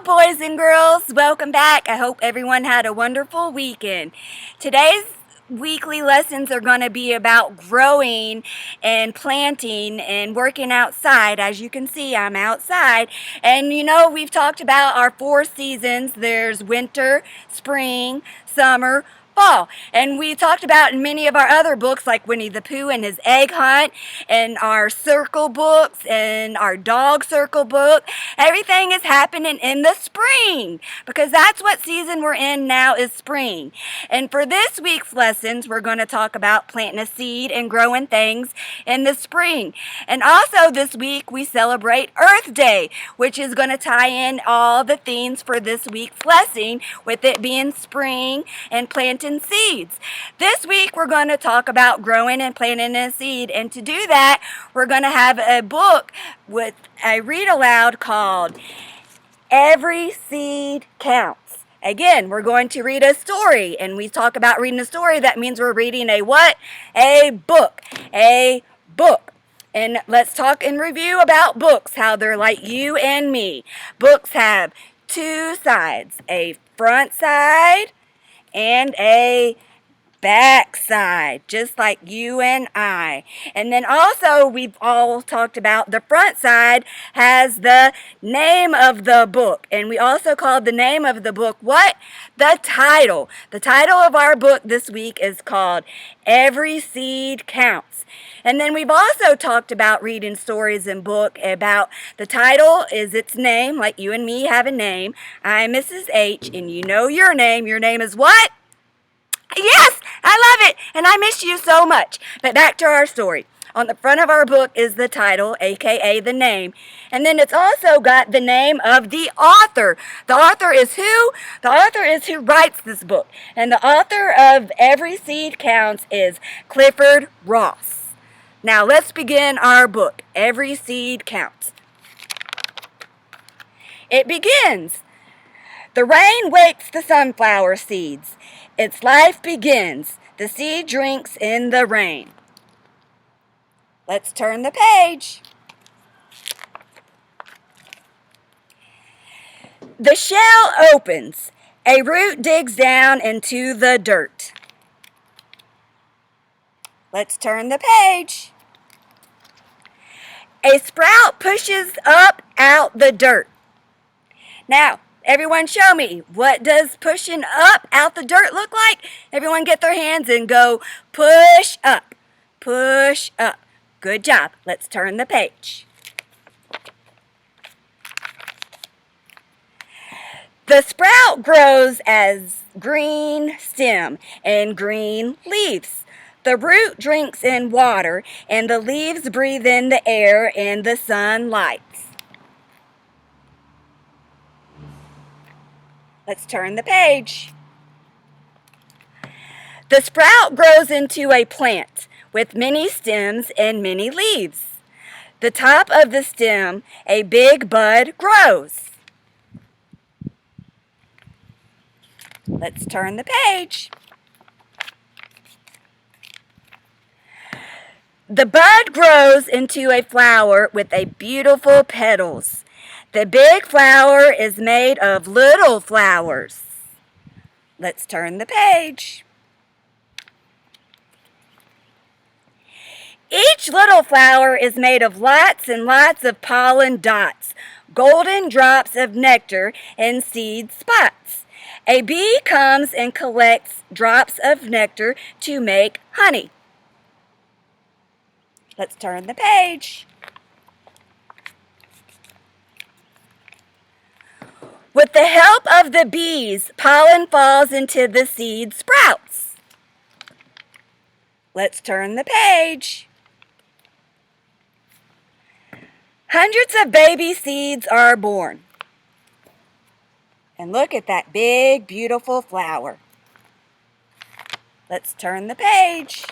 boys and girls. Welcome back. I hope everyone had a wonderful weekend. Today's weekly lessons are going to be about growing and planting and working outside. As you can see, I'm outside. And we've talked about our 4 seasons. There's winter, spring, summer, fall. And we talked about in many of our other books, like Winnie the Pooh and his egg hunt, and our circle books and our dog circle book. Everything is happening in the spring because that's what season we're in now, is spring. And for this week's lessons, we're going to talk about planting a seed and growing things in the spring. And also this week we celebrate Earth Day, which is going to tie in all the themes for this week's lesson, with it being spring and planting seeds. This week we're going to talk about growing and planting a seed, and to do that we're going to have a book with a read aloud called Every Seed Counts. Again, we're going to read a story, and we talk about reading a story. That means we're reading a what? A book. A book. And let's talk and review about books, how they're like you and me. Books have two sides, a front side and a back side, just like you and I. And then also we've all talked about the front side has the name of the book, and we also called the name of the book what? The title. The title of our book this week is called Every Seed Counts. And then we've also talked about reading stories in book about the title is its name, like you and me have a name. I'm Mrs. H, and you know your name. Your name is what? Yes, I love it, and I miss you so much. But back to our story. On the front of our book is the title, aka the name, and then it's also got the name of the author. The author is who? The author is who writes this book, and the author of Every Seed Counts is Clifford Ross. Now let's begin our book, Every Seed Counts. It begins. The rain wakes the sunflower seeds. Its life begins. The seed drinks in the rain. Let's turn the page. The shell opens. A root digs down into the dirt. Let's turn the page. A sprout pushes up out the dirt. Now, everyone show me, what does pushing up out the dirt look like? Everyone get their hands and go push up, push up. Good job. Let's turn the page. The sprout grows as green stem and green leaves. The root drinks in water, and the leaves breathe in the air and the sunlight. Let's turn the page. The sprout grows into a plant with many stems and many leaves. The top of the stem, a big bud, grows. Let's turn the page. The bud grows into a flower with a beautiful petals. The big flower is made of little flowers. Let's turn the page. Each little flower is made of lots and lots of pollen dots, golden drops of nectar, and seed spots. A bee comes and collects drops of nectar to make honey. Let's turn the page. With the help of the bees, pollen falls into the seed sprouts. Let's turn the page. Hundreds of baby seeds are born. And look at that big, beautiful flower. Let's turn the page.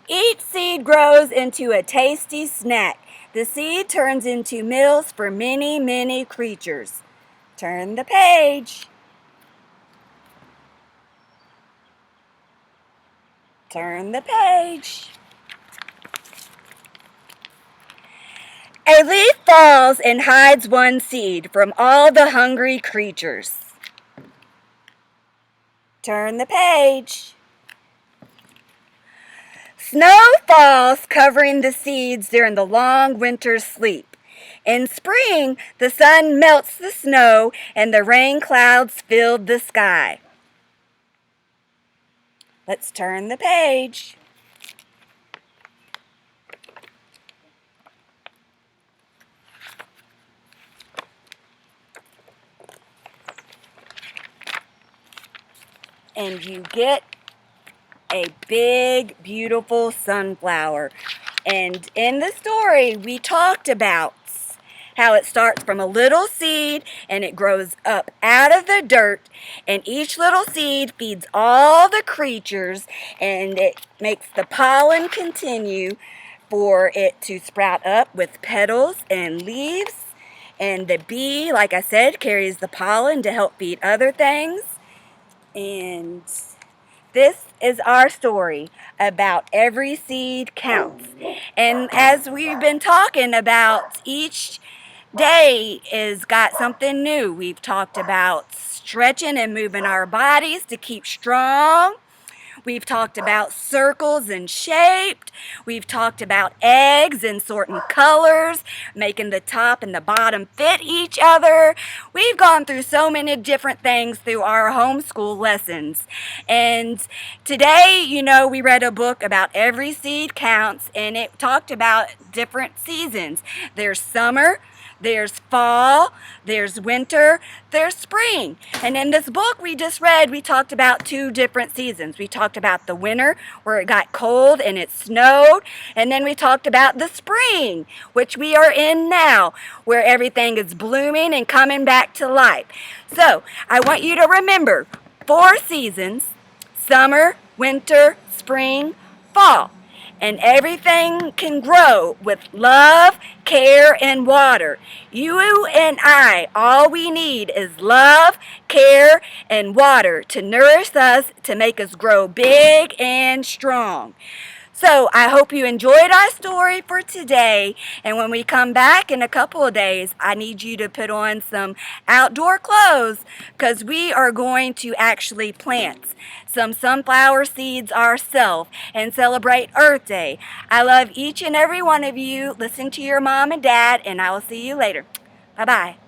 Each seed grows into a tasty snack. The seed turns into meals for many, many creatures. Turn the page. Turn the page. A leaf falls and hides one seed from all the hungry creatures. Turn the page. Snow falls, covering the seeds during the long winter's sleep. In spring, the sun melts the snow and the rain clouds fill the sky. Let's turn the page. And you get a big, beautiful sunflower. And in the story, we talked about how it starts from a little seed and it grows up out of the dirt, and each little seed feeds all the creatures, and it makes the pollen continue for it to sprout up with petals and leaves. And the bee, like I said, carries the pollen to help feed other things. And this is our story about every seed counts. And as we've been talking about, each day is got something new. We've talked about stretching and moving our bodies to keep strong. We've talked about circles and shaped. We've talked about eggs and sorting colors, making the top and the bottom fit each other. We've gone through so many different things through our homeschool lessons. And today, we read a book about every seed counts, and it talked about different seasons. There's summer, there's fall, there's winter, there's spring. And in this book we just read, we talked about 2 different seasons. We talked about the winter, where it got cold and it snowed. And then we talked about the spring, which we are in now, where everything is blooming and coming back to life. So I want you to remember 4 seasons: summer, winter, spring, fall. And everything can grow with love, care, and water. You and I, all we need is love, care, and water to nourish us, to make us grow big and strong. So I hope you enjoyed our story for today. And when we come back in a couple of days, I need you to put on some outdoor clothes, because we are going to actually plant some sunflower seeds ourselves and celebrate Earth Day. I love each and every one of you. Listen to your mom and dad, and I will see you later. Bye-bye.